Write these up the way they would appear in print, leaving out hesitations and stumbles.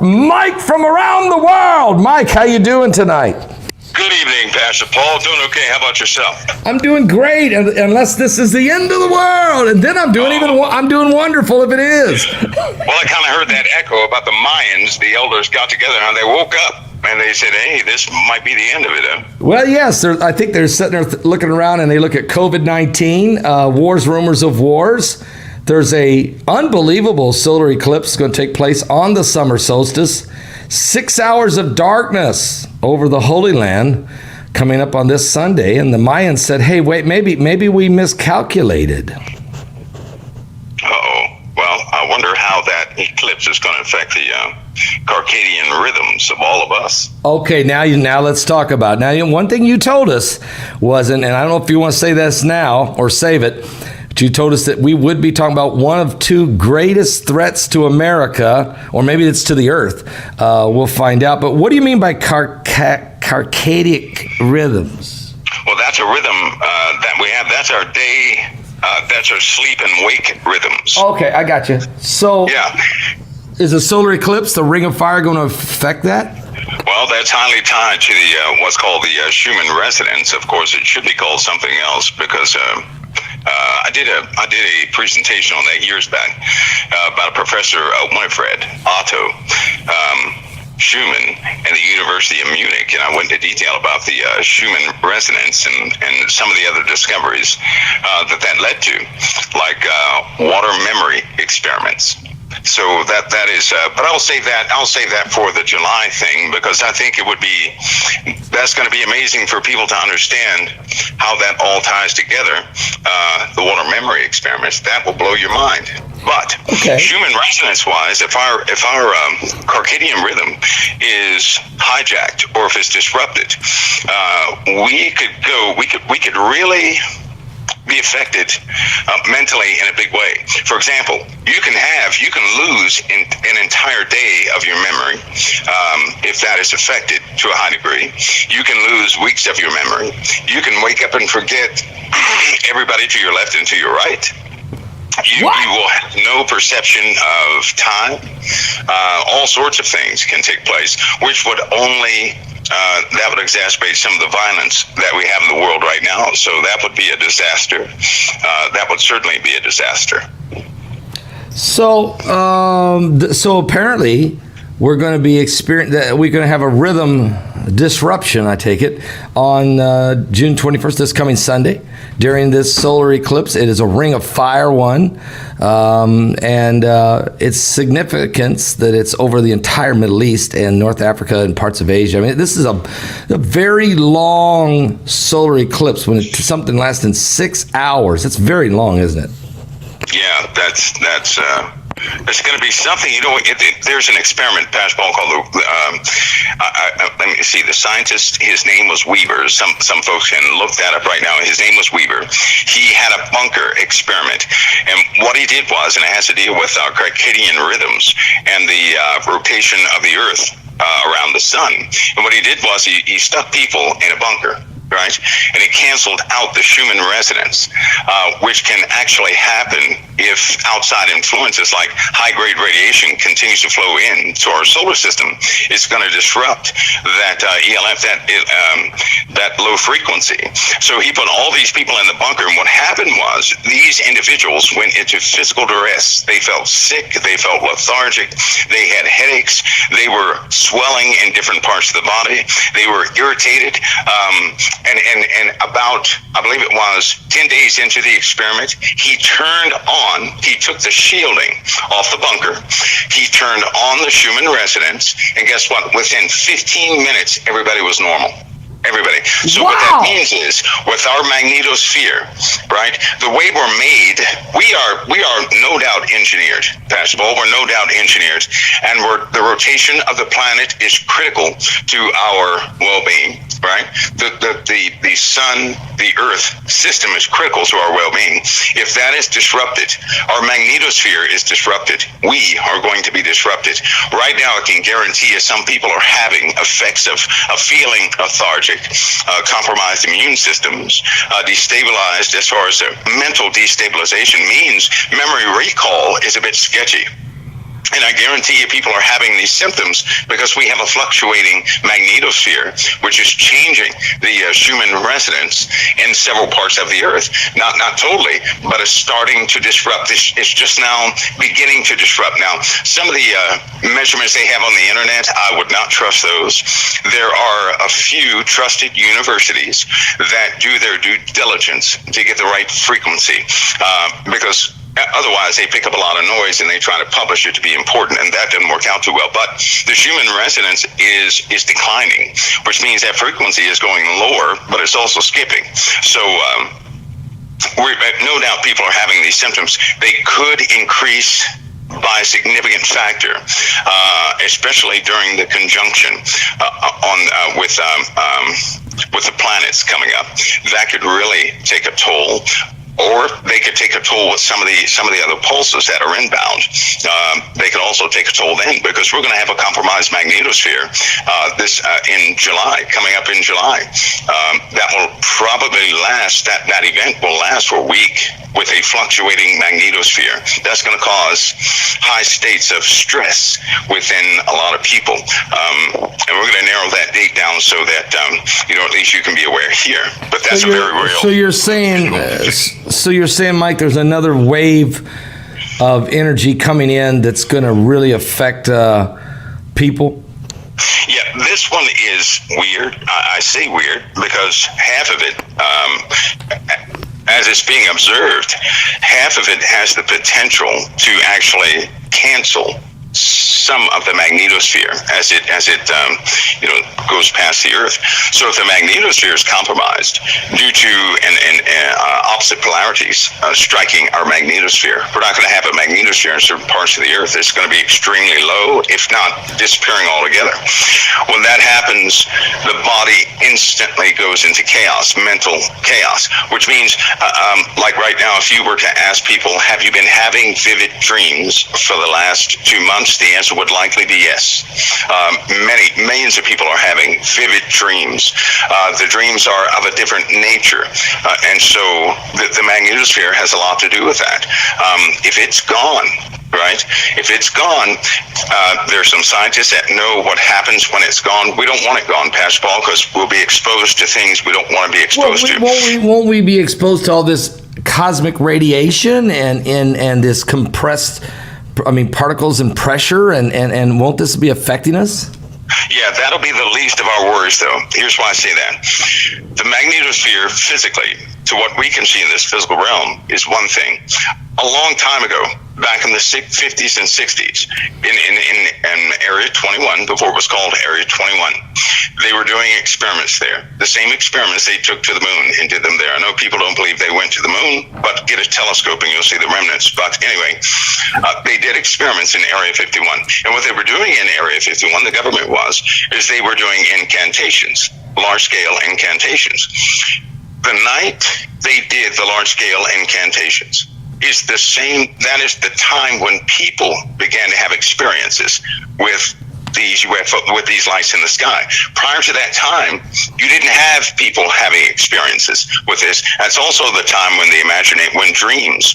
Mike from around the world. Mike, how you doing tonight? Good evening, Pastor Paul. Doing okay. How about yourself? I'm doing great, unless this is the end of the world, and then I'm doing wonderful if it is. Well, I kind of heard that echo about the Mayans. The elders got together and they woke up and they said, "Hey, this might be the end of it." Well, yes, I think they're sitting there looking around and they look at COVID-19, wars, rumors of wars. There's a unbelievable solar eclipse going to take place on the summer solstice. 6 hours of darkness over the Holy Land coming up on this Sunday. And the Mayans said, hey, wait, maybe we miscalculated. Uh-oh. Well, I wonder how that eclipse is going to affect the circadian rhythms of all of us. Okay, now let's talk about it. Now, one thing you told us wasn't, and I don't know if you want to say this now or save it, but you told us that we would be talking about one of two greatest threats to America, or maybe it's to the earth. We'll find out. But what do you mean by circadian rhythms? Well, that's a rhythm that we have. That's our day, that's our sleep and wake rhythms. Okay, I got you. So yeah. Is a solar eclipse, the ring of fire, going to affect that? Well, that's highly tied to the what's called the Schumann resonance. Of course, it should be called something else because I did a presentation on that years back about a professor, Winifred Otto Schumann, and the University of Munich, and I went into detail about the Schumann resonance and some of the other discoveries that led to, like water memory experiments. So that is, but I'll save that for the July thing, because I think that's going to be amazing for people to understand how that all ties together. The water memory experiments, that will blow your mind. But Schumann resonance wise, if our circadian rhythm is hijacked or if it's disrupted, we could really be affected mentally in a big way. For example, you can lose an entire day of your memory if that is affected to a high degree. You can lose weeks of your memory. You can wake up and forget everybody to your left and to your right. You will have no perception of time. All sorts of things can take place, which would only that would exacerbate some of the violence that we have in the world right now. So that would be a disaster. That would certainly be a disaster. So, so apparently, we're going to be we're going to have a rhythm disruption, I take it, on June 21st, this coming Sunday, during this solar eclipse. It is a ring of fire one, and its significance that it's over the entire Middle East and North Africa and parts of Asia. I mean, this is a very long solar eclipse. When it's something lasting 6 hours, that's very long, isn't it? Yeah, that's it's going to be something. There's an experiment, Pastor Paul, called let me see. The scientist, his name was Weaver. Some folks can look that up right now. His name was Weaver. He had a bunker experiment, and what he did was, and it has to deal with our circadian rhythms and the rotation of the Earth around the sun. And what he did was he stuck people in a bunker. Right, and it canceled out the Schumann resonance, which can actually happen if outside influences like high-grade radiation continues to flow into our solar system. It's going to disrupt that ELF, that low frequency. So he put all these people in the bunker, and what happened was these individuals went into physical duress. They felt sick. They felt lethargic. They had headaches. They were swelling in different parts of the body. They were irritated. And about, I believe it was 10 days into the experiment, he took the shielding off the bunker. He turned on the Schumann resonance, and guess what? Within 15 minutes, everybody was normal. Everybody. So what that means is, with our magnetosphere, right, the way we're made, we are no doubt engineered, Pastor Paul. We're no doubt engineers, and the rotation of the planet is critical to our well-being, right? The sun, the Earth system is critical to our well-being. If that is disrupted, our magnetosphere is disrupted, we are going to be disrupted. Right now, I can guarantee you some people are having effects of feeling lethargic, compromised immune systems, destabilized as far as mental destabilization means. Memory recall is a bit sketchy. And I guarantee you people are having these symptoms because we have a fluctuating magnetosphere, which is changing the Schumann resonance in several parts of the Earth. Not totally, but it's starting to disrupt. It's just now beginning to disrupt. Now, some of the measurements they have on the internet, I would not trust those. There are a few trusted universities that do their due diligence to get the right frequency, because otherwise, they pick up a lot of noise and they try to publish it to be important, and that doesn't work out too well. But the Schumann resonance is declining, which means that frequency is going lower, but it's also skipping. So no doubt people are having these symptoms. They could increase by a significant factor, especially during the conjunction with the planets coming up. That could really take a toll. Or they could take a toll with some of the other pulses that are inbound. They could also take a toll then, because we're going to have a compromised magnetosphere in July, coming up in July. That will probably last. That event will last for a week with a fluctuating magnetosphere. That's going to cause high states of stress within a lot of people, and we're going to narrow that date down so that at least you can be aware here. But that's very real. So you're saying. So you're saying, Mike, there's another wave of energy coming in that's going to really affect people? Yeah, this one is weird. I say weird because half of it, as it's being observed, half of it has the potential to actually cancel some of the magnetosphere as it goes past the Earth. So if the magnetosphere is compromised due to opposite polarities striking our magnetosphere, we're not going to have a magnetosphere in certain parts of the Earth. It's going to be extremely low, if not disappearing altogether. When that happens, the body instantly goes into chaos, mental chaos, which means, like right now, if you were to ask people, have you been having vivid dreams for the last 2 months? The answer would likely be yes. Millions of people are having vivid dreams. The dreams are of a different nature, and so the magnetosphere has a lot to do with that. If it's gone, right? If it's gone, there's some scientists that know what happens when it's gone. We don't want it gone, Pastor Paul, because we'll be exposed to things we don't want to be exposed to. Won't we be exposed to all this cosmic radiation and this compressed, particles and pressure, and won't this be affecting us? Yeah, that'll be the least of our worries, though. Here's why I say that. The magnetosphere, physically, to what we can see in this physical realm, is one thing. A long time ago, back in the 50s and 60s, in Area 21, before it was called Area 21, they were doing experiments there. The same experiments they took to the moon and did them there. I know people don't believe they went to the moon, but get a telescope and you'll see the remnants. But anyway, they did experiments in Area 51. And what they were doing in Area 51, the government is they were doing incantations, large-scale incantations. The night they did the large-scale incantations is the same. That is the time when people began to have experiences with these UFO, with these lights in the sky. Prior to that time, you didn't have people having experiences with this. That's also the time when when dreams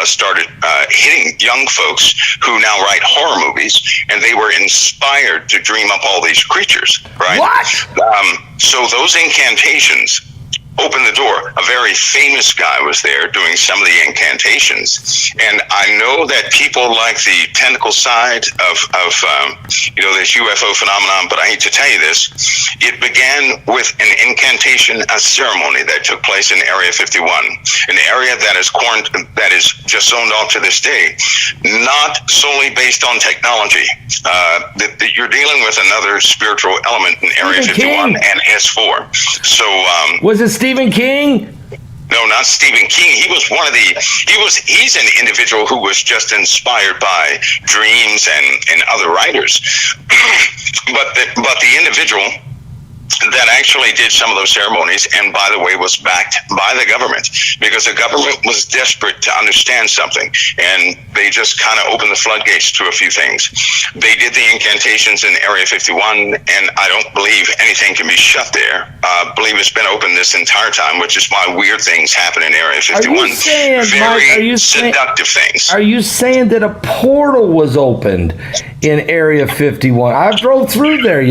started hitting young folks who now write horror movies, and they were inspired to dream up all these creatures, right? What? So those incantations opened the door. A very famous guy was there doing some of the incantations, and I know that people like the technical side of this UFO phenomenon, but I hate to tell you this, it began with an incantation, a ceremony that took place in Area 51, an area that is just zoned off to this day, not solely based on technology. That you're dealing with another spiritual element in Area 51 and S4. So was it Stephen King? No, not Stephen King. He was he's an individual who was just inspired by dreams and other writers. but the individual that actually did some of those ceremonies, and by the way, was backed by the government, because the government was desperate to understand something, and they just kind of opened the floodgates to a few things. They did the incantations in Area 51, and I don't believe anything can be shut there. I believe it's been open this entire time, which is why weird things happen in Area 51. Are you saying, very Mike, seductive things. Are you saying that a portal was opened in Area 51? I drove through there,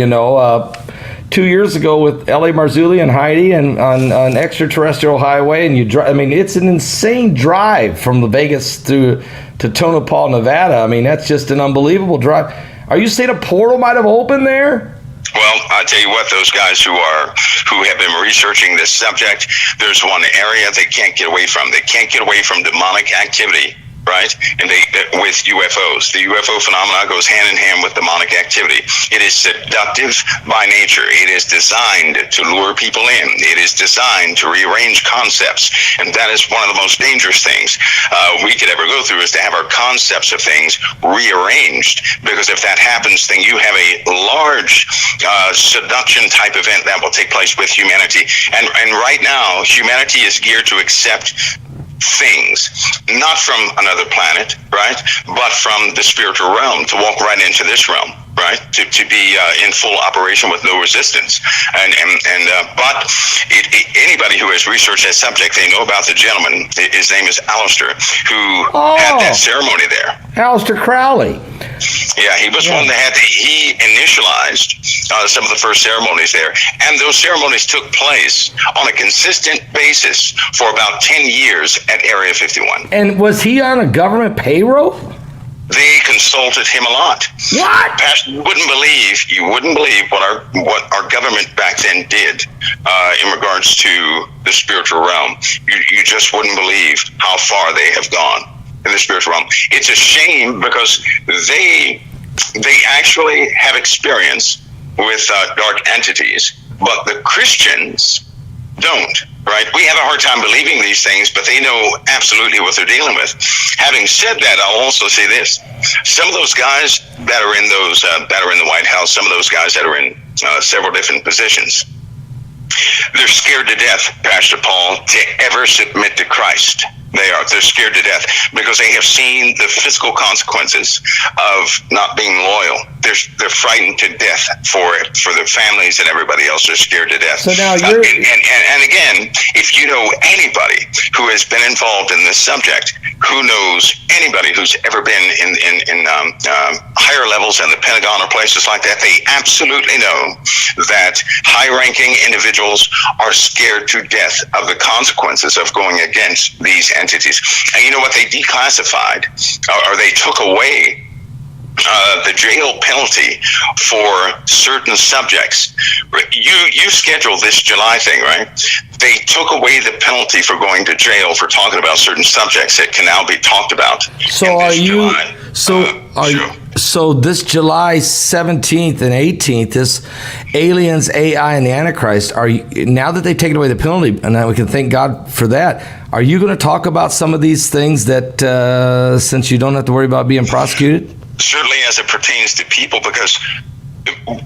2 years ago with L.A. Marzulli and Heidi and on Extraterrestrial Highway, and you drive. I mean, it's an insane drive from Vegas to Tonopah, Nevada. I mean, that's just an unbelievable drive. Are you saying a portal might have opened there? Well, I tell you what, those guys who have been researching this subject, there's one area they can't get away from. They can't get away from demonic activity. Right? And with UFOs. The UFO phenomena goes hand in hand with demonic activity. It is seductive by nature. It is designed to lure people in. It is designed to rearrange concepts. And that is one of the most dangerous things we could ever go through, is to have our concepts of things rearranged. Because if that happens, then you have a large seduction type event that will take place with humanity. And right now, humanity is geared to accept things, not from another planet, right, but from the spiritual realm, to walk right into this realm, right, to be in full operation with no resistance. But anybody who has researched that subject, they know about the gentleman. His name is Alistair, who had that ceremony there. Alistair Crowley. Yeah, he was one that he initialized some of the first ceremonies there. And those ceremonies took place on a consistent basis for about 10 years at Area 51. And was he on a government payroll? They consulted him a lot. What? Pastor, you wouldn't believe what our government back then did in regards to the spiritual realm. You just wouldn't believe how far they have gone in the spiritual realm. It's a shame, because they actually have experience with dark entities, but the Christians don't. Right? We have a hard time believing these things, but they know absolutely what they're dealing with. Having said that, I'll also say this: some of those guys that are in the White House, some of those guys that are in several different positions, they're scared to death, Pastor Paul, to ever submit to Christ. They're scared to death, because they have seen the physical consequences of not being loyal. They're frightened to death for their families and everybody else. They're scared to death. So now and again, if you know anybody who has been involved in this subject, who knows anybody who's ever been in higher levels in the Pentagon or places like that, they absolutely know that high-ranking individuals are scared to death of the consequences of going against these entities. And you know what? They declassified, or they took away the jail penalty for certain subjects. You scheduled this July thing, right? They took away the penalty for going to jail for talking about certain subjects that can now be talked about. So So this July 17th and 18th, this aliens, AI, and the Antichrist, now that they've taken away the penalty, and now we can thank God for that, are you going to talk about some of these things that, since you don't have to worry about being prosecuted? Certainly as it pertains to people, because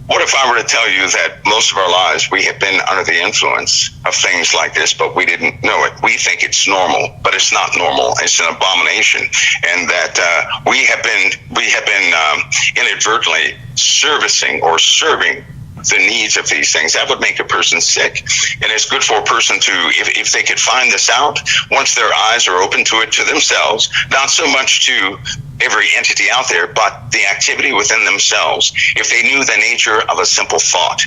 what if I were to tell you that most of our lives we have been under the influence of things like this, but we didn't know it? We think it's normal, but it's not normal. It's an abomination, and that we have been inadvertently serving the needs of these things. That would make a person sick. And it's good for a person to, if they could find this out, once their eyes are open to it, to themselves, not so much to every entity out there, but the activity within themselves. If they knew the nature of a simple thought,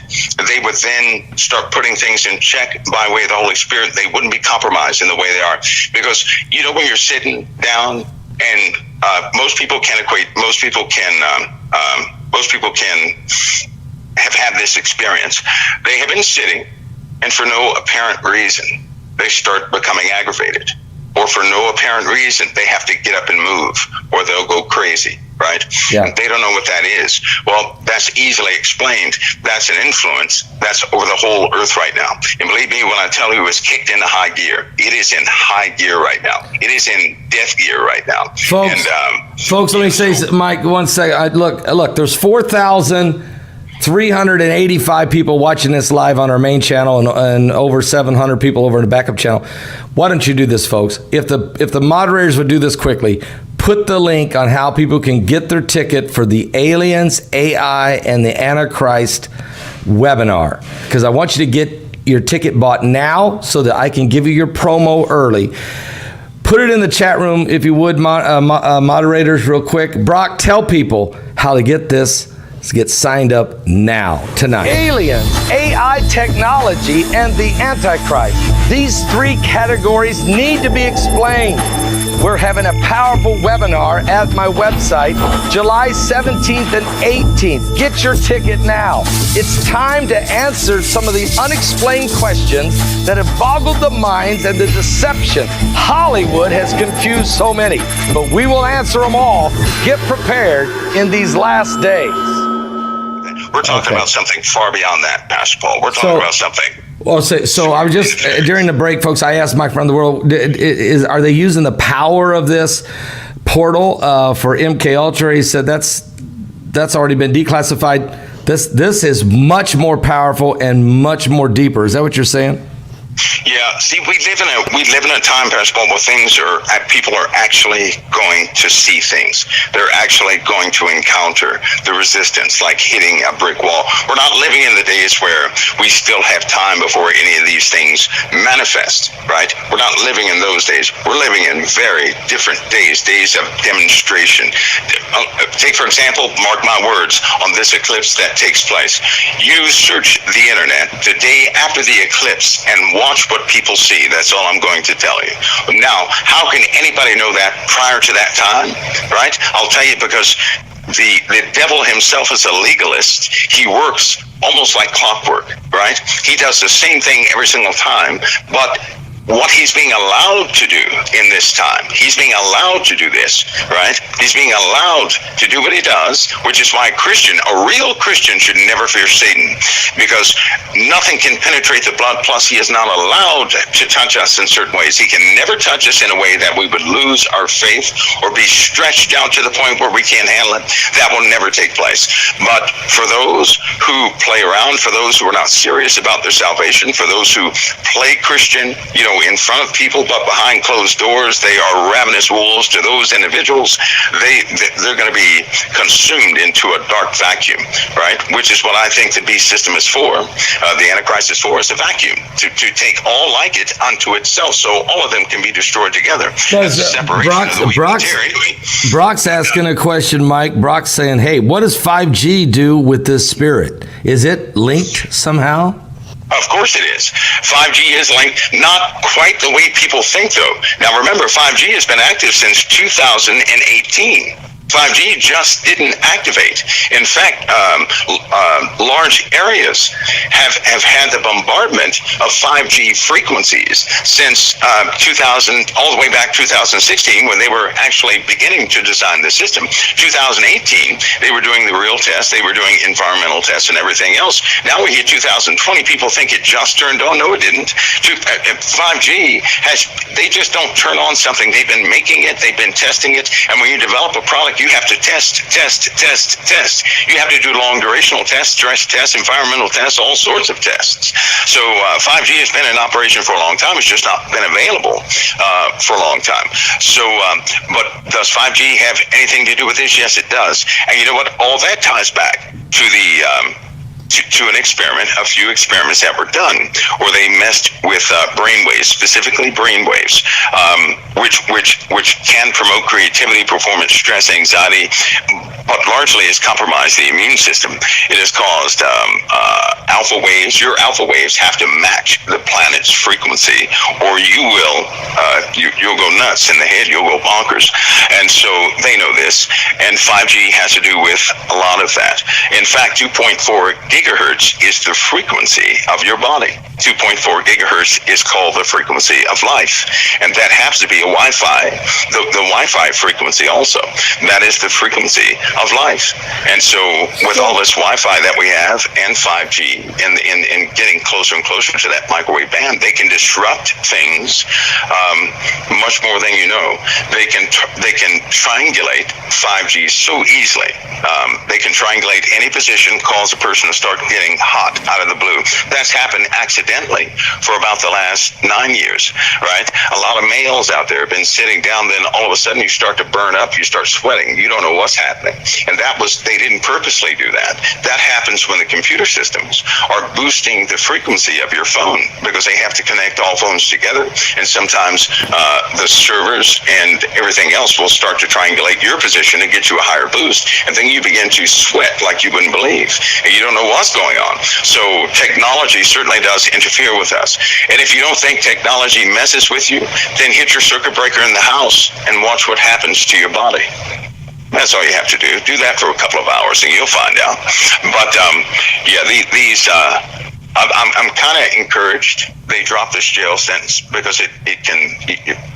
they would then start putting things in check by way of the Holy Spirit. They wouldn't be compromised in the way they are. Because, when you're sitting down, and most people can have had this experience. They have been sitting, and for no apparent reason, they start becoming aggravated. Or for no apparent reason, they have to get up and move, or they'll go crazy, right? Yeah. And they don't know what that is. Well, that's easily explained. That's an influence that's over the whole earth right now. And believe me, when I tell you it's kicked into high gear, it is in high gear right now. It is in death gear right now. Folks, let me say, Mike, 1 second. Look, there's 4,000 385 people watching this live on our main channel and over 700 people over in the backup channel. Why don't you do this, folks? If the moderators would do this quickly, put the link on how people can get their ticket for the Aliens, AI, and the Antichrist webinar. Because I want you to get your ticket bought now so that I can give you your promo early. Put it in the chat room, if you would, moderators, real quick. Brock, tell people how to get this. Let's get signed up now, tonight. Aliens, AI technology, and the Antichrist. These three categories need to be explained. We're having a powerful webinar at my website, July 17th and 18th. Get your ticket now. It's time to answer some of the unexplained questions that have boggled the minds and the deception. Hollywood has confused so many, but we will answer them all. Get prepared in these last days. We're talking about something far beyond that, Pastor Paul. We're talking about something. Well, so I was just, during the break, folks, I asked Mike from the world, are they using the power of this portal for MK Ultra? He said that's already been declassified. This is much more powerful and much more deeper. Is that what you're saying? Yeah, see, we live in a time, Pastor Paul, where people are actually going to see things. They're actually going to encounter the resistance, like hitting a brick wall. We're not living in the days where we still have time before any of these things manifest, right? We're not living in those days. We're living in very different days of demonstration. Take, for example, mark my words, on this eclipse that takes place. You search the internet the day after the eclipse and watch what people see. That's all I'm going to tell you. Now, how can anybody know that prior to that time, right? I'll tell you, because the devil himself is a legalist. He works almost like clockwork, right? He does the same thing every single time, but what he's being allowed to do in this time, he's being allowed to do this, right? He's being allowed to do what he does, which is why a real Christian should never fear Satan, because nothing can penetrate the blood, plus he is not allowed to touch us in certain ways. He can never touch us in a way that we would lose our faith or be stretched out to the point where we can't handle it. That will never take place. But for those who play around, for those who are not serious about their salvation, for those who play Christian, in front of people, but behind closed doors, they are ravenous wolves. To those individuals, they're going to be consumed into a dark vacuum, right? Which is what I think the beast system is for. The Antichrist is for, is a vacuum to take all like it unto itself, so all of them can be destroyed together. Brock's asking a question, Mike. Brock's saying, hey, what does 5G do with this spirit? Is it linked somehow? Of course it is. 5G is linked, not quite the way people think, though. Now, remember, 5G has been active since 2018. 5G just didn't activate. In fact, large areas have had the bombardment of 5G frequencies since 2000, all the way back 2016, when they were actually beginning to design the system. 2018, they were doing the real tests, they were doing environmental tests and everything else. Now we hit 2020, people think it just turned on. No, it didn't. 5G they just don't turn on something. They've been making it, they've been testing it, and when you develop a product, you have to test. You have to do long durational tests, stress tests, environmental tests, all sorts of tests. So 5G has been in operation for a long time. It's just not been available for a long time. So, but does 5G have anything to do with this? Yes, it does. And you know what? All that ties back to the to an experiment, a few experiments that were done, where they messed with brainwaves, specifically brainwaves, which can promote creativity, performance, stress, anxiety, but largely has compromised the immune system. It has caused alpha waves. Your alpha waves have to match the planet's frequency, or you will you'll go nuts in the head. You'll go bonkers. And so they know this, and 5G has to do with a lot of that. In fact, 2.4 gigahertz is the frequency of your body. 2.4 gigahertz is called the frequency of life, and that happens to be a Wi-Fi, the Wi-Fi frequency also. That is the frequency of life. And so with all this Wi-Fi that we have and 5G, in getting closer and closer to that microwave band, they can disrupt things much more than you know. They can triangulate 5G so easily. They can triangulate any position, cause a person to start getting hot out of the blue. That's happened accidentally for about the last 9 years, right? A lot of males out there have been sitting down, then all of a sudden you start to burn up, you start sweating, you don't know what's happening. And they didn't purposely do that. That happens when the computer systems are boosting the frequency of your phone, because they have to connect all phones together, and sometimes the servers and everything else will start to triangulate your position and get you a higher boost, and then you begin to sweat like you wouldn't believe, and you don't know what's going on. So technology certainly does interfere with us, and if you don't think technology messes with you, then hit your circuit breaker in the house and watch what happens to your body. That's all you have to do. Do that for a couple of hours and you'll find out. But I'm kind of encouraged they dropped this jail sentence, because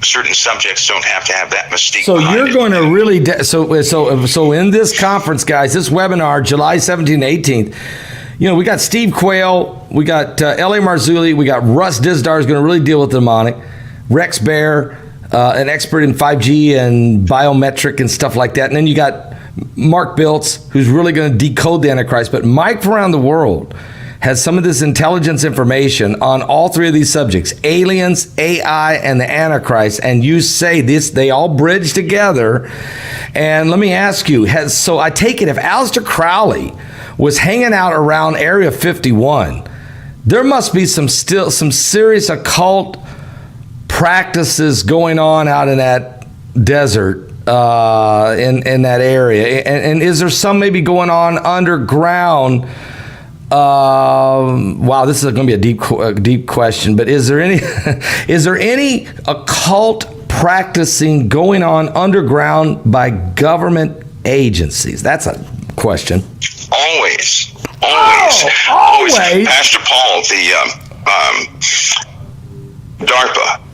certain subjects don't have to have that mystique. So you're going to really so in this conference, guys, this webinar, July 17th, 18th. We got Steve Quayle, we got L.A. Marzulli, we got Russ Dizdar is going to really deal with the demonic, Rex Bear, an expert in 5G and biometric and stuff like that. And then you got Mark Biltz, who's really going to decode the Antichrist. But Mike from around the world has some of this intelligence information on all three of these subjects: aliens, AI, and the Antichrist. And you say this, they all bridge together. And let me ask you, so I take it if Aleister Crowley was hanging out around Area 51, there must be some serious occult practices going on out in that desert, in that area. And is there some maybe going on underground? Wow, this is going to be a deep question, but is there any occult practicing going on underground by government agencies? That's a question. Always. Always. Pastor Paul, the DARPA.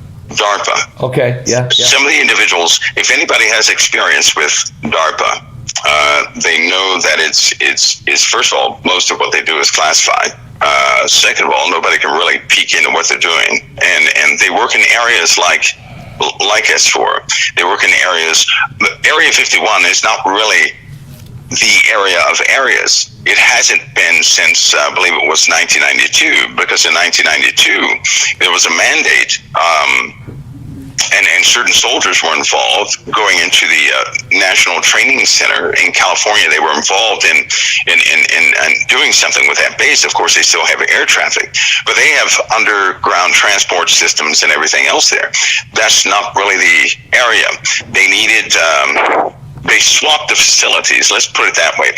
Okay. Yeah. Some of the individuals, if anybody has experience with DARPA, they know that it's first of all, most of what they do is classified. Second of all, nobody can really peek into what they're doing, and they work in areas like S4. They work in areas. Area 51 is not really the area of areas. It hasn't been since, I believe it was 1992, because in 1992, there was a mandate, and certain soldiers were involved going into the National Training Center in California. They were involved in doing something with that base. Of course, they still have air traffic, but they have underground transport systems and everything else there. That's not really the area. They needed... They swapped the facilities, let's put it that way.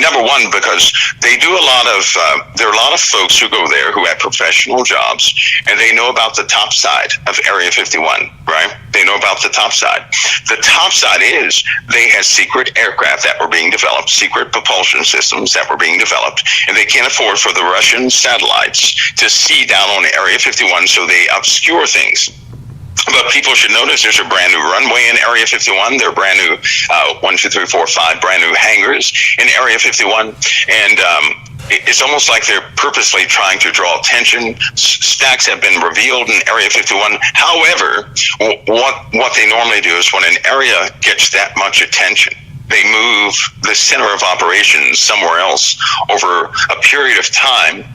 Number one, because they do there are a lot of folks who go there who have professional jobs, and they know about the top side of Area 51, right? They know about the top side. The top side is they had secret aircraft that were being developed, secret propulsion systems that were being developed, and they can't afford for the Russian satellites to see down on Area 51, so they obscure things. But people should notice there's a brand new runway in Area 51. There are brand new 1, 2, 3, 4, 5 brand new hangars in Area 51. And it's almost like they're purposely trying to draw attention. Stacks have been revealed in Area 51. However, what they normally do is when an area gets that much attention, they move the center of operations somewhere else over a period of time,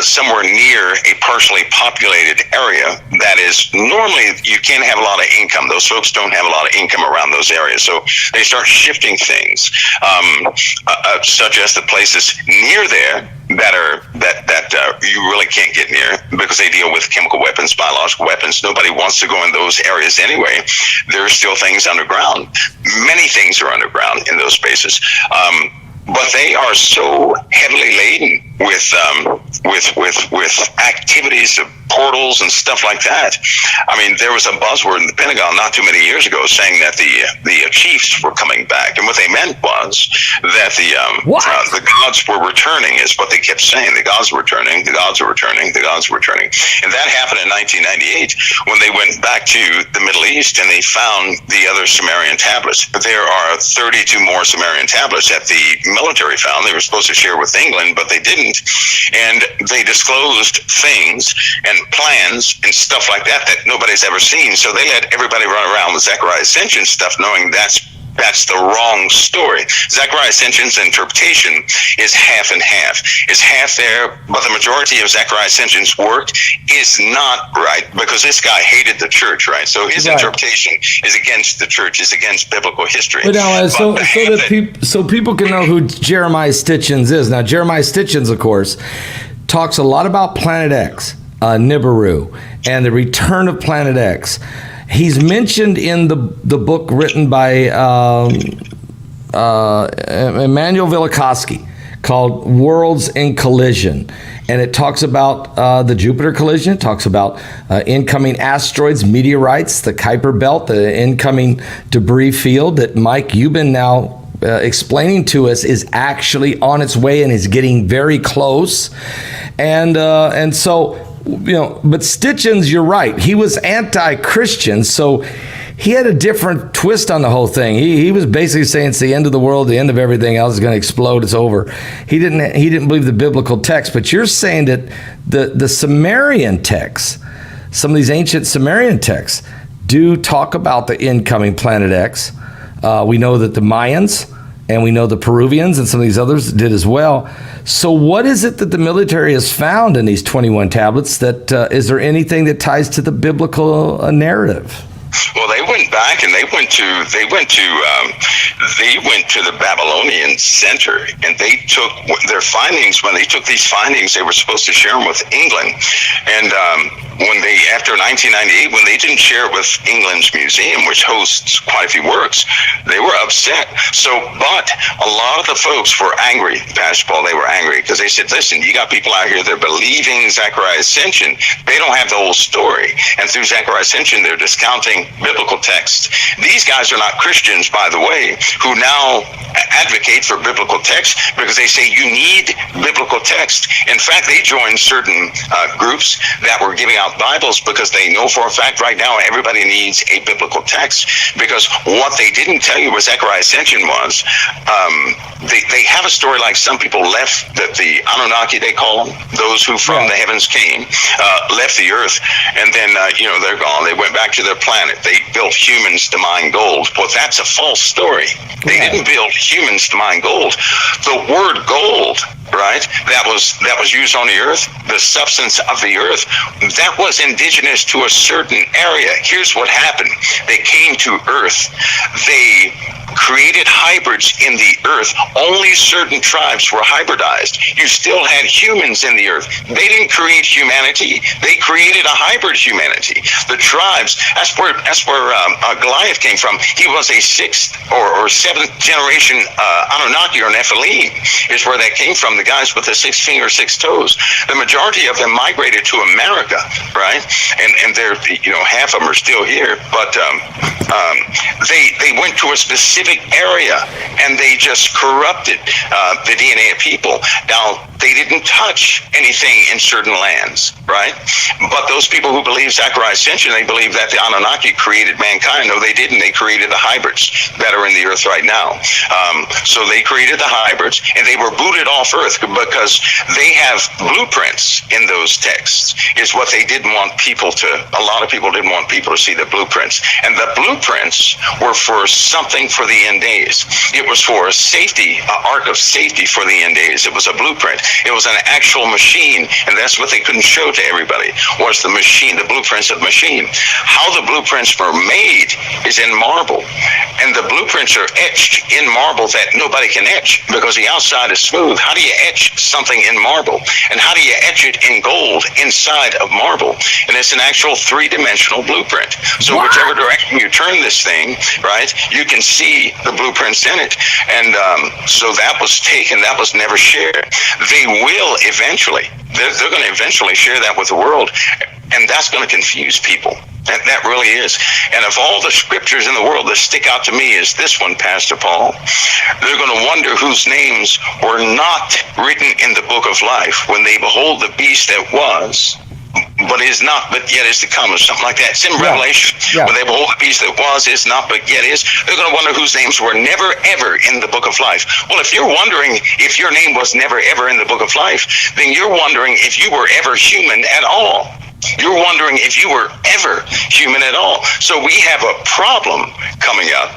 somewhere near a partially populated area that is normally, you can't have a lot of income. Those folks don't have a lot of income around those areas. So they start shifting things, such as the places near there that you really can't get near, because they deal with chemical weapons, biological weapons. Nobody wants to go in those areas anyway. There are still things underground. Many things are underground in those spaces. But they are so heavily laden with activities of portals and stuff like that. I mean, there was a buzzword in the Pentagon not too many years ago saying that the Chiefs were coming back, and what they meant was that the gods were returning, is what they kept saying. The gods were returning, the gods were returning, the gods were returning. And that happened in 1998 when they went back to the Middle East and they found the other Sumerian tablets. There are 32 more Sumerian tablets that the military found. They were supposed to share with England, but they didn't. And they disclosed things and plans and stuff like that nobody's ever seen. So they let everybody run around with Zechariah Ascension stuff, knowing that's the wrong story. Zechariah Ascension's interpretation is half and half. It's half there, but the majority of Zechariah Ascension's work is not right, because this guy hated the church, right? So his interpretation is against the church, is against biblical history. But now, so people can know who Jeremiah Stitchens is. Now, Jeremiah Stitchens, of course, talks a lot about Planet X, Nibiru, and the return of Planet X. He's mentioned in the book written by Emmanuel Velikovsky called Worlds in Collision. And it talks about the Jupiter collision. It talks about incoming asteroids, meteorites, the Kuiper Belt, the incoming debris field that, Mike, you've been now explaining to us is actually on its way and is getting very close. And so, but Stitchens, you're right. He was anti-Christian, so he had a different twist on the whole thing. He was basically saying it's the end of the world, the end of everything else is going to explode, it's over. He didn't believe the biblical text, but you're saying that the Sumerian texts, some of these ancient Sumerian texts, do talk about the incoming Planet X. We know that the Mayans and we know the Peruvians and some of these others did as well. So what is it that the military has found in these 21 tablets? That is there anything that ties to the biblical narrative? Well, they went back and they went to the Babylonian center, and they took their findings. When they took these findings, they were supposed to share them with England, and after 1998, when they didn't share it with England's museum, which hosts quite a few works, they were upset. But a lot of the folks were angry, Pastor Paul. They were angry because they said, listen, you got people out here that are believing Zechariah Ascension. They don't have the whole story. And through Zechariah Ascension, they're discounting biblical texts. These guys are not Christians, by the way, who now advocate for biblical text because they say you need biblical text. In fact, they joined certain groups that were giving out Bibles because they know for a fact right now everybody needs a biblical text, because what they didn't tell you with Zechariah Ascension was they have a story like some people left, that the Anunnaki, they call them, those who from the heavens came, left the earth, and then they're gone. They went back to their planet. They built humans to mine gold. Well, that's a false story. They didn't build humans to mine gold. The word gold, right, that was used on the earth, the substance of the earth, that was indigenous to a certain area. Here's what happened. They came to earth. They created hybrids in the earth. Only certain tribes were hybridized. You still had humans in the earth. They didn't create humanity. They created a hybrid humanity. The tribes, that's where Goliath came from. He was a sixth or seventh generation Anunnaki or Nephilim, is where that came from. The guys with the 6 fingers, 6 toes. The majority of them migrated to America, right? And they're, half of them are still here, but they went to a specific area and they just corrupted the DNA of people. Now, they didn't touch anything in certain lands, right? But those people who believe Zechariah Ascension, they believe that the Anunnaki created mankind. No, they didn't. They created the hybrids that are in the earth right now. So they created the hybrids, and they were booted off earth because they have blueprints in those texts, is what they didn't want people to, a lot of people didn't want people to see the blueprints. And the blueprints were for something for the end days. It was for a safety, an ark of safety for the end days. It was a blueprint. It was an actual machine, and that's what they couldn't show to everybody, was the machine, the blueprints of the machine. How the blueprints were made is in marble, and the blueprints are etched in marble that nobody can etch because the outside is smooth. How do you etch something in marble? And how do you etch it in gold inside of marble? And it's an actual 3-dimensional blueprint. So whichever direction you turn this thing, right, you can see the blueprints in it. And so that was taken, that was never shared. They will eventually, they're going to eventually share that with the world. And that's going to confuse people. That really is. And of all the scriptures in the world that stick out to me is this one, Pastor Paul. They're going to wonder whose names were not written in the book of life when they behold the beast that was, but is not, but yet is to come, or something like that. It's in Revelation. Yeah. When they behold the beast that was, is not, but yet is. They're going to wonder whose names were never, ever in the book of life. Well, if you're wondering if your name was never, ever in the book of life, then you're wondering if you were ever human at all. You're wondering if you were ever human at all. So we have a problem coming up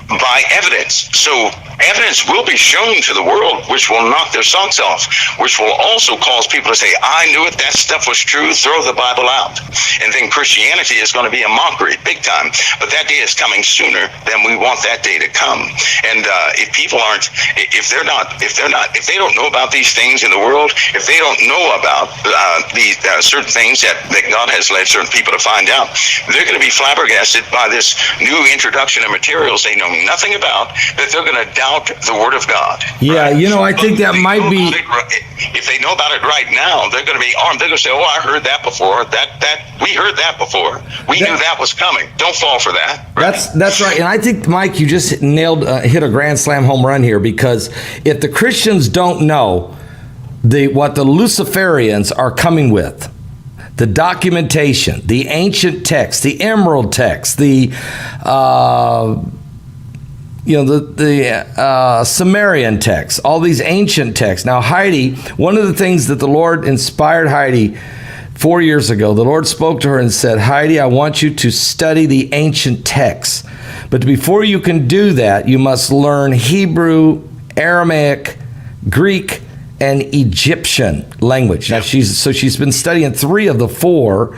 by evidence. So evidence will be shown to the world, which will knock their socks off, which will also cause people to say, I knew it, that stuff was true, throw the Bible out. And then Christianity is going to be a mockery, big time. But that day is coming sooner than we want that day to come. And if people aren't, if they don't know about these things in the world, if they don't know about these certain things that God has led certain people to find out, they're going to be flabbergasted by this new introduction of materials they know nothing about, that they're going to doubt the Word of God. Yeah, right? I think that might be... If they know about it right now, they're going to be armed. They're going to say, I heard that before. We heard that before. We knew that was coming. Don't fall for that. Right? That's right. And I think, Mike, you just hit a grand slam home run here, because if the Christians don't know what the Luciferians are coming with, the documentation, the ancient text, the emerald text, the Sumerian texts, all these ancient texts. Now, Heidi, one of the things that the Lord inspired Heidi 4 years ago, the Lord spoke to her and said, Heidi, I want you to study the ancient texts. But before you can do that, you must learn Hebrew, Aramaic, Greek, and Egyptian language. Now, she's been studying 3 of the 4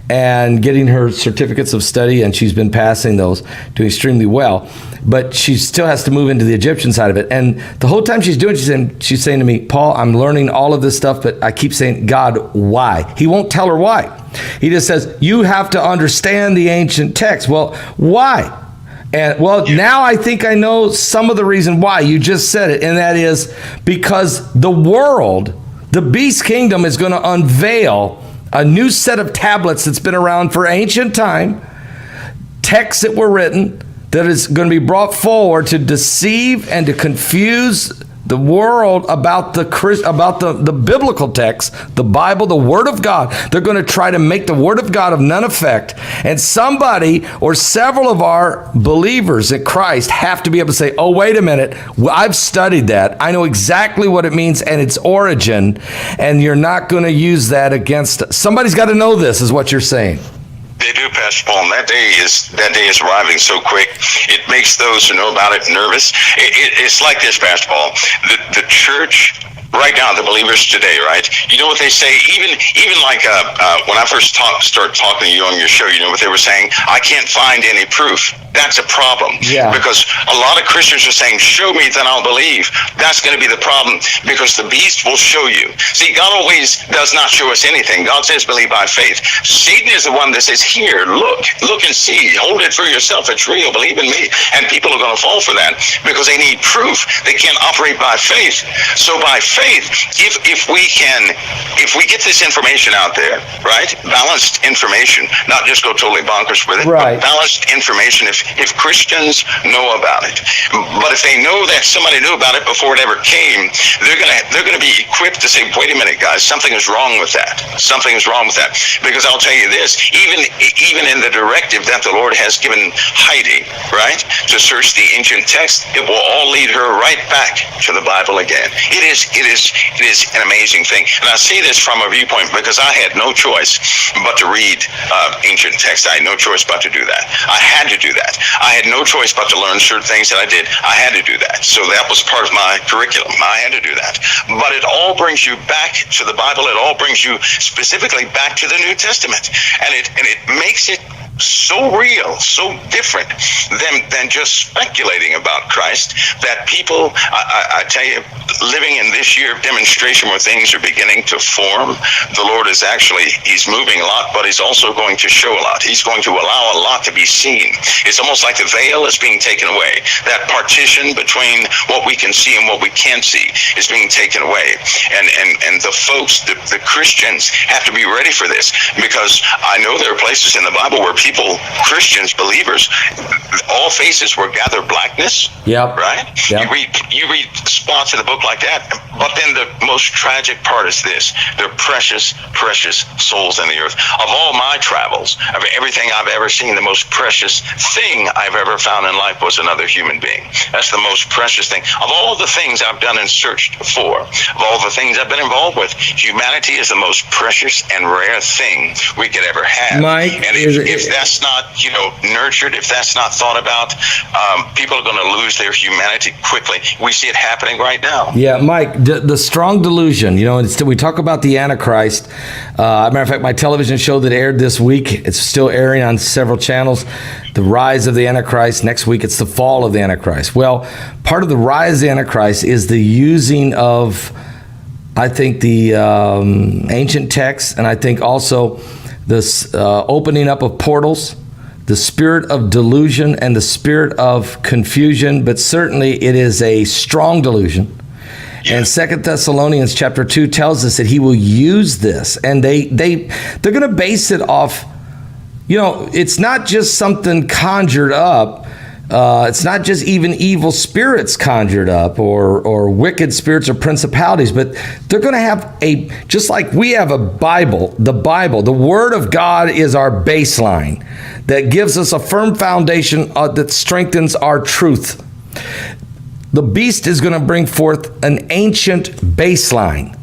and getting her certificates of study, and she's been passing those, doing extremely well. But she still has to move into the Egyptian side of it. And the whole time she's doing it, she's saying to me, Paul, I'm learning all of this stuff, but I keep saying, God, why? He won't tell her why. He just says, you have to understand the ancient text. Well, why? And now I think I know some of the reason why. You just said it, and that is because the world, the beast kingdom, is going to unveil a new set of tablets that's been around for ancient time, texts that were written, that is going to be brought forward to deceive and to confuse the world about the biblical text, the Bible, the Word of God. They're going to try to make the Word of God of none effect. And somebody or several of our believers in Christ have to be able to say, oh, wait a minute, I've studied that. I know exactly what it means and its origin, and you're not going to use that against us. Somebody's got to know this, is what you're saying. They do, Pastor Paul, and that day is arriving so quick. It makes those who know about it nervous. It's like this, Pastor Paul. The church right now, the believers today, right? You know what they say? Even like when I first started talking to you on your show, you know what they were saying? I can't find any proof. That's a problem. Yeah. Because a lot of Christians are saying, show me, then I'll believe. That's going to be the problem, because the beast will show you. See, God always does not show us anything. God says, believe by faith. Satan is the one that says, here, look and see. Hold it for yourself. It's real. Believe in me. And people are going to fall for that because they need proof. They can't operate by faith. So by faith, if we get this information out there, right? Balanced information, not just go totally bonkers with it, right. But balanced information. If Christians know about it, but if they know that somebody knew about it before it ever came, they're gonna be equipped to say, wait a minute, guys, something is wrong with that. Something is wrong with that. Because I'll tell you this, even in the directive that the Lord has given Heidi, right, to search the ancient text, it will all lead her right back to the Bible again. It is an amazing thing. And I say this from a viewpoint because I had no choice but to read ancient text. I had no choice but to do that. I had to do that. I had no choice but to learn certain things that I did. I had to do that. So that was part of my curriculum. I had to do that. But it all brings you back to the Bible. It all brings you specifically back to the New Testament. And it makes it so real, so different than just speculating about Christ, that people, I tell you, living in this year of demonstration where things are beginning to form, the Lord is actually, he's moving a lot, but he's also going to show a lot. He's going to allow a lot to be seen. It's almost like the veil is being taken away. That partition between what we can see and what we can't see is being taken away. And the folks, the Christians, have to be ready for this, because I know there are places in the Bible where people, Christians, believers, all faces were gathered blackness. Yep. Right? Yep. You read spots in the book like that, but then the most tragic part is this: they're precious, precious souls in the earth. Of all my travels, of everything I've ever seen, the most precious thing I've ever found in life was another human being. That's the most precious thing. Of all the things I've done and searched for, of all the things I've been involved with, humanity is the most precious and rare thing we could ever have. Mike, and if that's not, nurtured, if that's not thought about, people are going to lose their humanity quickly. We see it happening right now. Yeah, Mike, the strong delusion, we talk about the Antichrist. Matter of fact, my television show that aired this week, it's still airing on several channels, The Rise of the Antichrist. Next week, it's the fall of the Antichrist. Well, part of the rise of the Antichrist is the using of, I think, the ancient texts, and I think also this opening up of portals, the spirit of delusion and the spirit of confusion, but certainly it is a strong delusion. Yeah. And 2 Thessalonians chapter 2 tells us that he will use this, and they're going to base it off, it's not just something conjured up. It's not just even evil spirits conjured up or wicked spirits or principalities, but they're going to have just like we have a Bible, the Word of God is our baseline that gives us a firm foundation that strengthens our truth. The beast is going to bring forth an ancient baseline,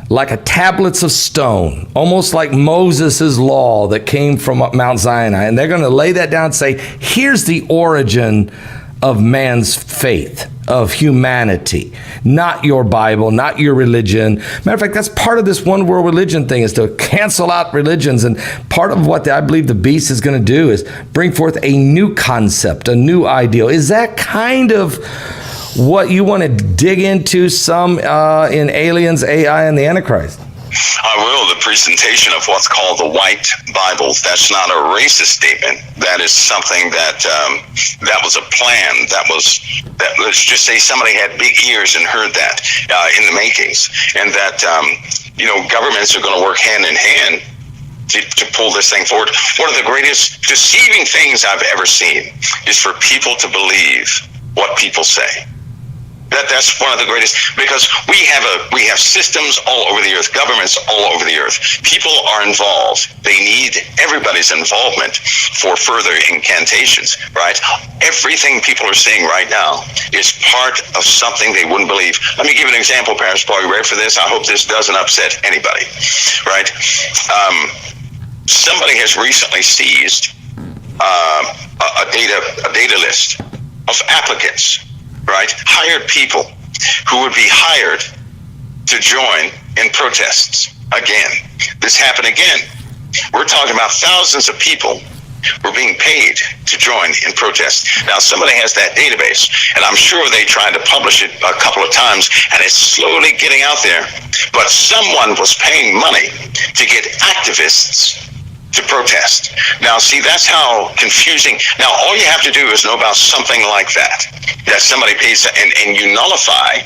like a tablets of stone, almost like Moses' law that came from Mount Sinai. And they're going to lay that down and say, here's the origin of man's faith, of humanity, not your Bible, not your religion. Matter of fact, that's part of this one world religion thing, is to cancel out religions. And part of what I believe the beast is going to do is bring forth a new concept, a new ideal. Is that kind of what you want to dig into some in Aliens, AI, and the Antichrist? I will. The presentation of what's called the White Bible. That's not a racist statement. That is something that was a plan. That let's just say somebody had big ears and heard that in the makings, and that governments are going to work hand in hand to pull this thing forward. One of the greatest deceiving things I've ever seen is for people to believe what people say. That's one of the greatest, because we have systems all over the earth, governments all over the earth. People are involved. They need everybody's involvement for further incantations, right? Everything people are saying right now is part of something they wouldn't believe. Let me give you an example, Pastor Paul. You ready for this? I hope this doesn't upset anybody, right? Somebody has recently seized a data list of applicants, right? Hired people who would be hired to join in protests again. This happened again. We're talking about thousands of people were being paid to join in protests. Now, somebody has that database, and I'm sure they tried to publish it a couple of times, and it's slowly getting out there. But someone was paying money to get activists to protest. Now, see, that's how confusing. Now, all you have to do is know about something like that somebody pays, and you nullify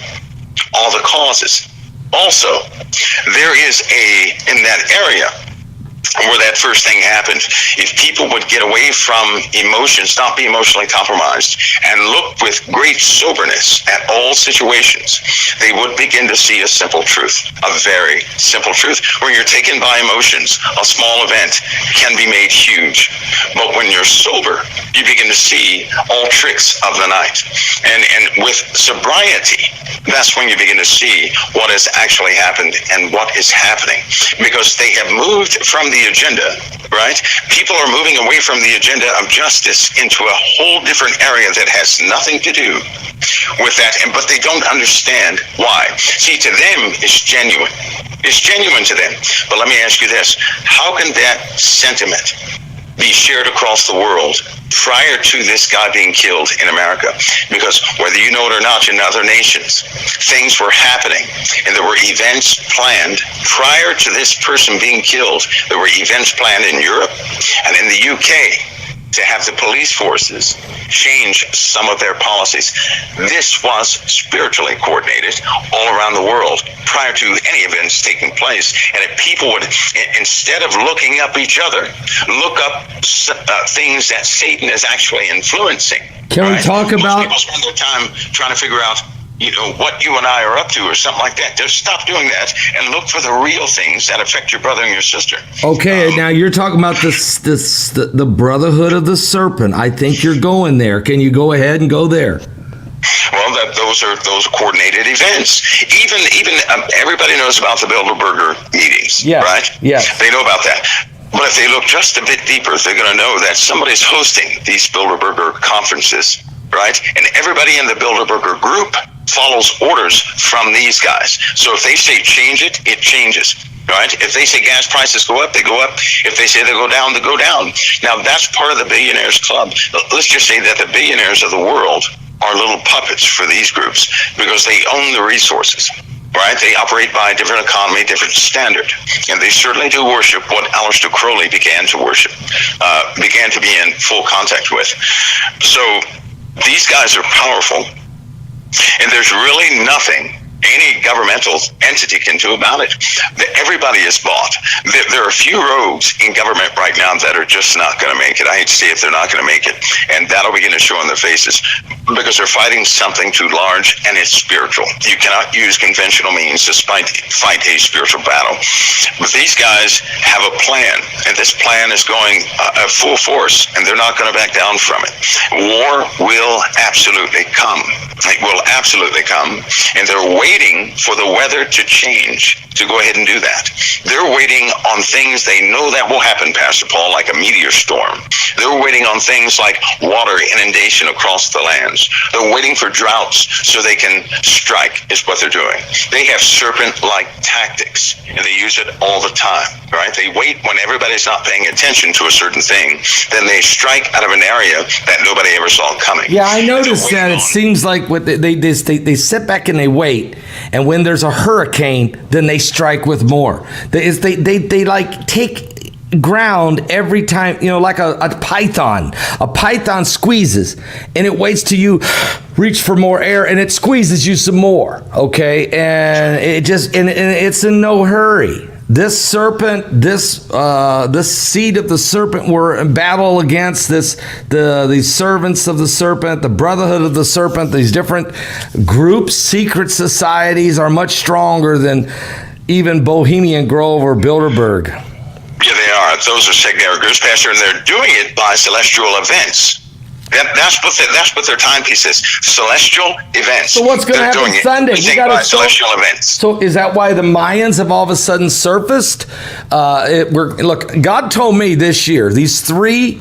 all the causes. Also, there is in that area where that first thing happened, if people would get away from emotions, not be emotionally compromised, and look with great soberness at all situations, they would begin to see a simple truth, a very simple truth. When you're taken by emotions, a small event can be made huge. But when you're sober, you begin to see all tricks of the night. And with sobriety, that's when you begin to see what has actually happened and what is happening. Because they have moved from the agenda, right? People are moving away from the agenda of justice into a whole different area that has nothing to do with that, but they don't understand why. See, to them, it's genuine. It's genuine to them. But let me ask you this. How can that sentiment be shared across the world prior to this guy being killed in America. Because whether you know it or not, in other nations, things were happening and there were events planned prior to this person being killed. There were events planned in Europe and in the UK to have the police forces change some of their policies. This was spiritually coordinated all around the world prior to any events taking place. And if people would, instead of looking up each other, look up things that Satan is actually influencing. Can we talk about... Most people spend their time trying to figure out, what you and I are up to or something like that. Just stop doing that and look for the real things that affect your brother and your sister. Okay, now you're talking about the brotherhood of the serpent. I think you're going there. Can you go ahead and go there? Well, those are coordinated events. Even everybody knows about the Bilderberger meetings, right? Yeah. They know about that. But if they look just a bit deeper, they're going to know that somebody's hosting these Bilderberger conferences, right? And everybody in the Bilderberger group follows orders from these guys. So if they say change it, it changes, right? If they say gas prices go up, they go up. If they say they go down, they go down. Now, that's part of the billionaires club. Let's just say that the billionaires of the world are little puppets for these groups because they own the resources. Right? They operate by a different economy, different standard. And they certainly do worship what Aleister Crowley began to worship, began to be in full contact with. So these guys are powerful, and there's really nothing any governmental entity can do about it. Everybody is bought. There are a few rogues in government right now that are just not going to make it. I hate to say it, they're not going to make it. And that'll begin to show on their faces because they're fighting something too large and it's spiritual. You cannot use conventional means to fight a spiritual battle. But these guys have a plan, and this plan is going full force, and they're not going to back down from it. War will absolutely come. It will absolutely come, and they're waiting for the weather to change to go ahead and do that. They're waiting on things they know that will happen, Pastor Paul, like a meteor storm. They're waiting on things like water inundation across the lands. They're waiting for droughts so they can strike, is what they're doing. They have serpent-like tactics, and they use it all the time, right? They wait when everybody's not paying attention to a certain thing, then they strike out of an area that nobody ever saw coming. Yeah, I noticed that. It seems like what they sit back and they wait, and when there's a hurricane, then they strike with more. They like take ground every time, like a python. A python squeezes, and it waits till you reach for more air, and it squeezes you some more. Okay, and it just and it's in no hurry. This serpent, this seed of the serpent, we're in battle against these servants of the serpent, the brotherhood of the serpent. These different groups, secret societies are much stronger than even Bohemian Grove or Bilderberg. Yeah, they are. Those are secondary groups, Pastor, and they're doing it by celestial events. That's what their timepiece is. Celestial events. So what's going to happen Sunday? We got celestial events. So is that why the Mayans have all of a sudden surfaced? Look, God told me this year, these 3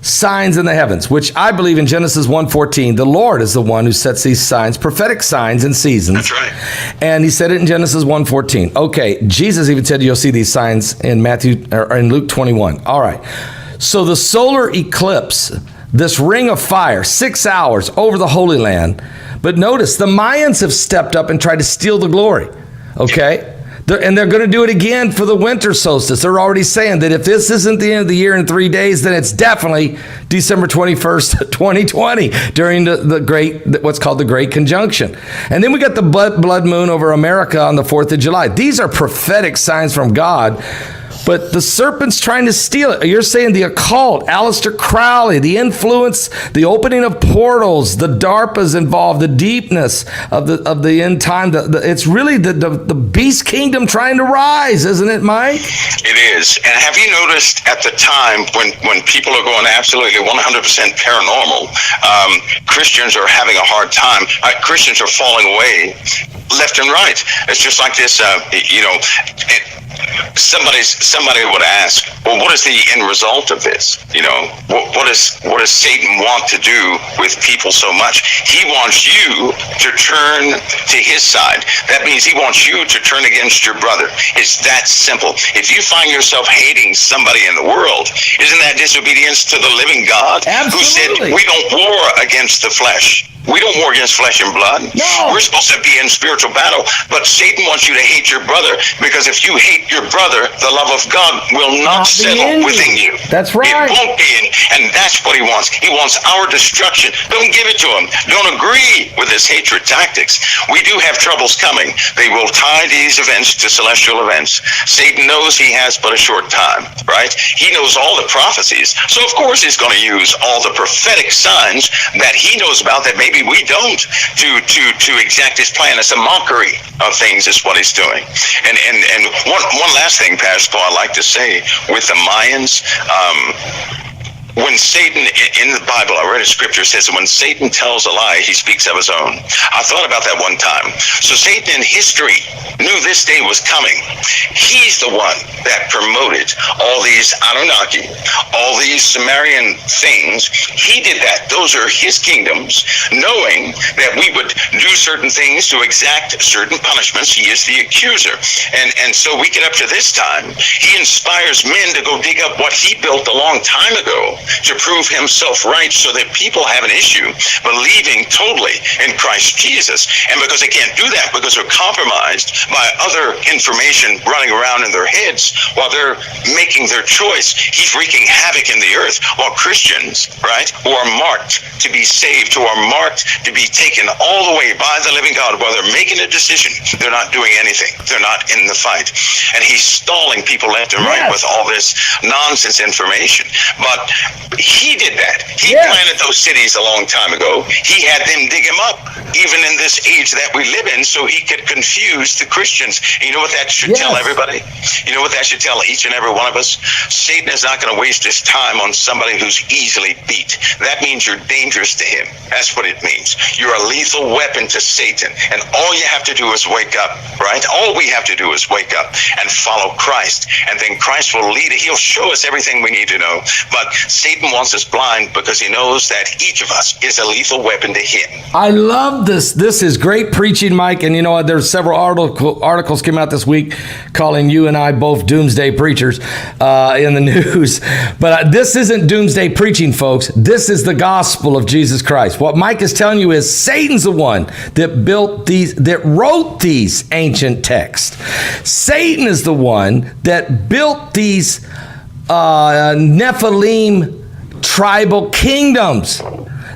signs in the heavens, which I believe in Genesis 1:14, the Lord is the one who sets these signs, prophetic signs and seasons. That's right. And he said it in Genesis 1:14. Okay, Jesus even said you'll see these signs in Luke 21. All right. So the solar eclipse, this ring of fire, 6 hours over the Holy Land. But notice, the Mayans have stepped up and tried to steal the glory. Okay? And they're going to do it again for the winter solstice. They're already saying that if this isn't the end of the year in 3 days, then it's definitely December 21st, 2020, during the great, what's called the Great Conjunction. And then we got the blood moon over America on the 4th of July. These are prophetic signs from God. But the serpent's trying to steal it. You're saying the occult, Aleister Crowley, the influence, the opening of portals, the DARPA's involved, the deepness of the end time. It's really the beast kingdom trying to rise, isn't it, Mike? It is. And have you noticed at the time when people are going absolutely 100% paranormal, Christians are having a hard time. Christians are falling away left and right. It's just like this, somebody would ask, well, what is the end result of this? What does Satan want to do with people so much? He wants you to turn to his side. That means he wants you to turn against your brother. It's that simple. If you find yourself hating somebody in the world, isn't that disobedience to the living God? Absolutely. Who said we don't war against the flesh? We don't war against flesh and blood. No. We're supposed to be in spiritual battle, but Satan wants you to hate your brother, because if you hate your brother, the love of God will not settle within you. That's right. It won't be, and that's what he wants. He wants our destruction. Don't give it to him. Don't agree with his hatred tactics. We do have troubles coming. They will tie these events to celestial events. Satan knows he has but a short time, right? He knows all the prophecies, so of course he's going to use all the prophetic signs that he knows about that maybe we don't, to exact his plan. It's a mockery of things is what he's doing. And one last thing, Pastor, I'd like to say with the Mayans, when Satan, in the Bible, I read a scripture, says that when Satan tells a lie, he speaks of his own. I thought about that one time. So Satan in history knew this day was coming. He's the one that promoted all these Anunnaki, all these Sumerian things. He did that. Those are his kingdoms, knowing that we would do certain things to exact certain punishments. He is the accuser. And so we get up to this time, he inspires men to go dig up what he built a long time ago, to prove himself right, so that people have an issue believing totally in Christ Jesus. And because they can't do that, because they're compromised by other information running around in their heads while they're making their choice, he's wreaking havoc in the earth, while Christians, right, who are marked to be saved, who are marked to be taken all the way by the living God, while they're making a decision, they're not doing anything. They're not in the fight. And he's stalling people left and right with all this nonsense information. But he did that. He planted those cities a long time ago. He had them dig them up, even in this age that we live in, so he could confuse the Christians. And you know what that should tell everybody? You know what that should tell each and every one of us? Satan is not going to waste his time on somebody who's easily beat. That means you're dangerous to him. That's what it means. You're a lethal weapon to Satan. And all you have to do is wake up, right? All we have to do is wake up and follow Christ. And then Christ will lead. He'll show us everything we need to know. But Satan wants us blind because he knows that each of us is a lethal weapon to him. I love this. This is great preaching, Mike. And you know what? There's several articles came out this week calling you and I both doomsday preachers in the news. But this isn't doomsday preaching, folks. This is the gospel of Jesus Christ. What Mike is telling you is Satan's the one that built these, that wrote these ancient texts. Satan is the one that built these Nephilim tribal kingdoms,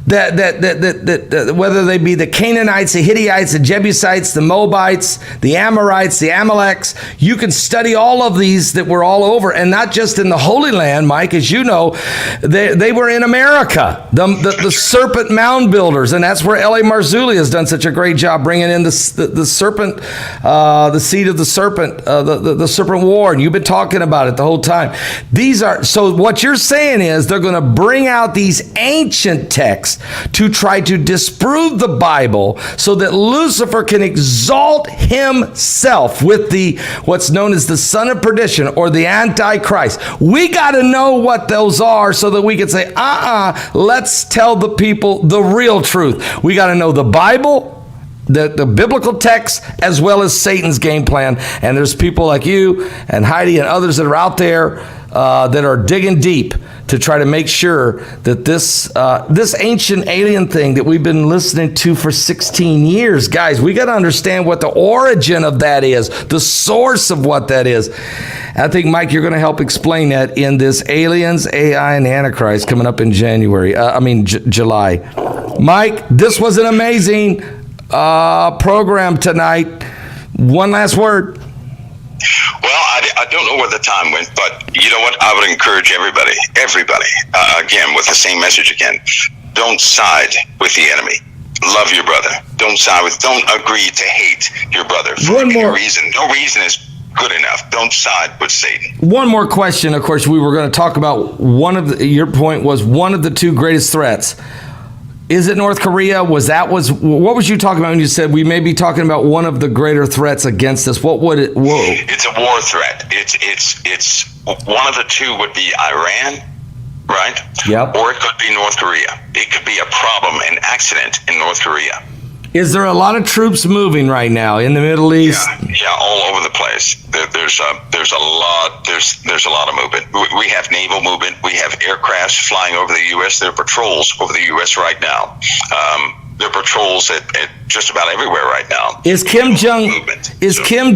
that whether they be the Canaanites, the Hittites, the Jebusites, the Moabites, the Amorites, the Amaleks. You can study all of these that were all over, and not just in the Holy Land, Mike. As you know, they were in America, the serpent mound builders, and that's where L.A. Marzulli has done such a great job bringing in the serpent, the seed of the serpent, the serpent war, and you've been talking about it the whole time. These are, so what you're saying is they're going to bring out these ancient texts to try to disprove the Bible so that Lucifer can exalt himself with the what's known as the son of perdition or the Antichrist. We got to know what those are so that we can say, let's tell the people the real truth. We got to know the Bible, the biblical text, as well as Satan's game plan. And there's people like you and Heidi and others that are out there that are digging deep to try to make sure that this ancient alien thing that we've been listening to for 16 years, guys, we got to understand what the origin of that is, the source of what that is. I think, Mike, you're going to help explain that in this Aliens, AI, and Antichrist coming up in July. Mike, this was an amazing program tonight. One last word. Well, I don't know where the time went, but you know what? I would encourage everybody, again, with the same message again. Don't side with the enemy. Love your brother. Don't agree to hate your brother for any reason. No reason is good enough. Don't side with Satan. One more question. Of course, we were going to talk about your point was one of the two greatest threats. Is it North Korea? What was you talking about when you said we may be talking about one of the greater threats against us? What would it? Whoa! It's a war threat. It's one of the two would be Iran, right? Yep. Or it could be North Korea. It could be a problem, an accident in North Korea. Is there a lot of troops moving right now in the Middle East? Yeah, all over the place. There's a lot of movement. We have naval movement. We have aircrafts flying over the U.S. There are patrols over the U.S. right now. There are patrols at just about everywhere right now. Is Kim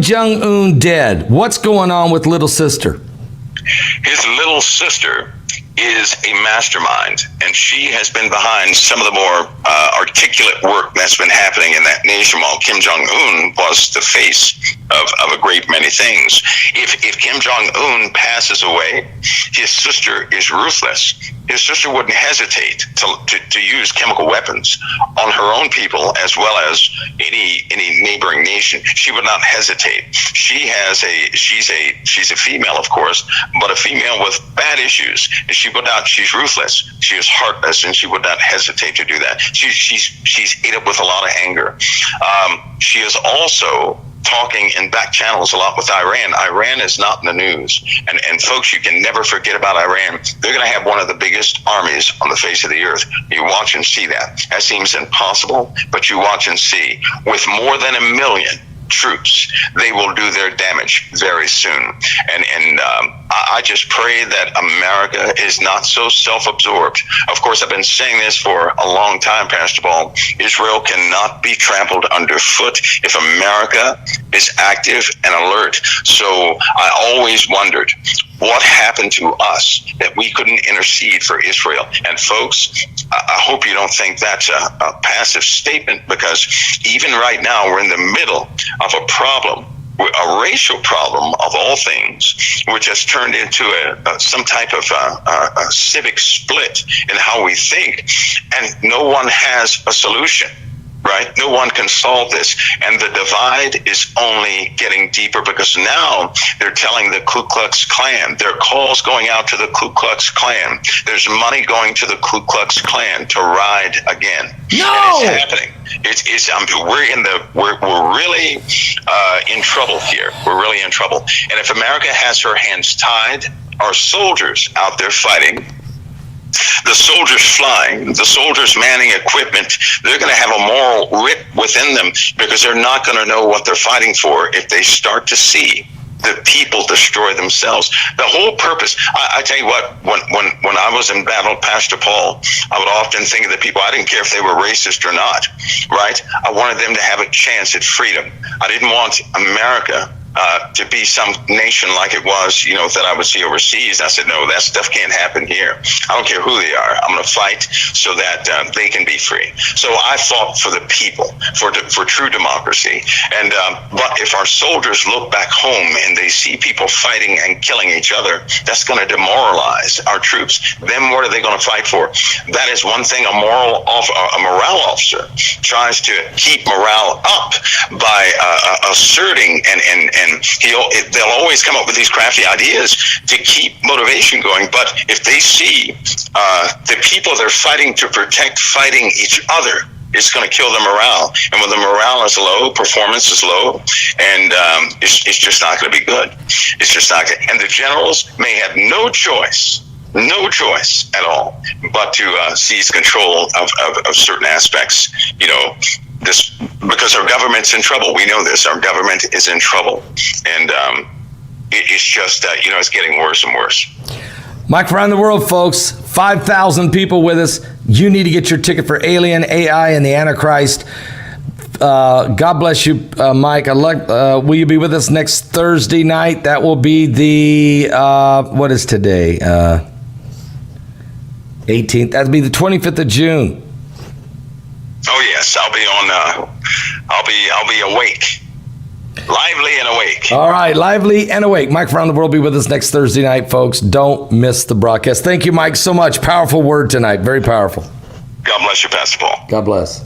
Jong-un dead? What's going on with little sister? His little sister is a mastermind, and she has been behind some of the more articulate work that's been happening in that nation, while Kim Jong-un was the face of a great many things. If Kim Jong-un passes away, his sister is ruthless. His sister wouldn't hesitate to use chemical weapons on her own people as well as any neighboring nation. She would not hesitate. She's a female, of course, but a female with bad issues. And she's ruthless. She is heartless, and she would not hesitate to do that. She's ate up with a lot of anger. She is also talking in back channels a lot with Iran. Iran is not in the news. And folks, you can never forget about Iran. They're going to have one of the biggest armies on the face of the earth. You watch and see that. That seems impossible, but you watch and see. With more than 1 million troops, they will do their damage very soon. And I just pray that America is not so self-absorbed. Of course, I've been saying this for a long time, Pastor Paul. Israel cannot be trampled underfoot if America is active and alert. So I always wondered, what happened to us that we couldn't intercede for Israel? And folks, I hope you don't think that's a passive statement, because even right now we're in the middle of a problem, a racial problem of all things, which has turned into some type of a civic split in how we think, and no one has a solution. Right? No one can solve this. And the divide is only getting deeper, because now they're telling the Ku Klux Klan, there are calls going out to the Ku Klux Klan. There's money going to the Ku Klux Klan to ride again. No! And it's happening. We're really in trouble here. We're really in trouble. And if America has her hands tied, our soldiers out there fighting, the soldiers flying, the soldiers manning equipment, they're going to have a moral rip within them, because they're not going to know what they're fighting for if they start to see the people destroy themselves. The whole purpose, I tell you what, when I was in battle, Pastor Paul, I would often think of the people. I didn't care if they were racist or not, right? I wanted them to have a chance at freedom. I didn't want America to be some nation like it was, that I would see overseas. I said, no, that stuff can't happen here. I don't care who they are. I'm going to fight so that they can be free. So I fought for the people, for true democracy. And but if our soldiers look back home and they see people fighting and killing each other, that's going to demoralize our troops. Then what are they going to fight for? That is one thing a morale officer tries to keep morale up by asserting and they'll always come up with these crafty ideas to keep motivation going. But if they see the people they're fighting to protect fighting each other, it's going to kill the morale. And when the morale is low, performance is low, and it's just not going to be good. It's just not good. And the generals may have no choice at all but to seize control of certain aspects, this, because our government's in trouble. We know this. Our government is in trouble. And it's just, it's getting worse and worse. Mike, around the world, folks, 5,000 people with us. You need to get your ticket for Alien, AI, and the Antichrist. God bless you, Mike. Will you be with us next Thursday night? That will be the, what is today? 18th. That'll be the 25th of June. Oh yes, I'll be on. I'll be awake, lively and awake. All right, lively and awake. Mike from around the world will be with us next Thursday night, folks. Don't miss the broadcast. Thank you, Mike, so much. Powerful word tonight. Very powerful. God bless you, Pastor Paul. God bless.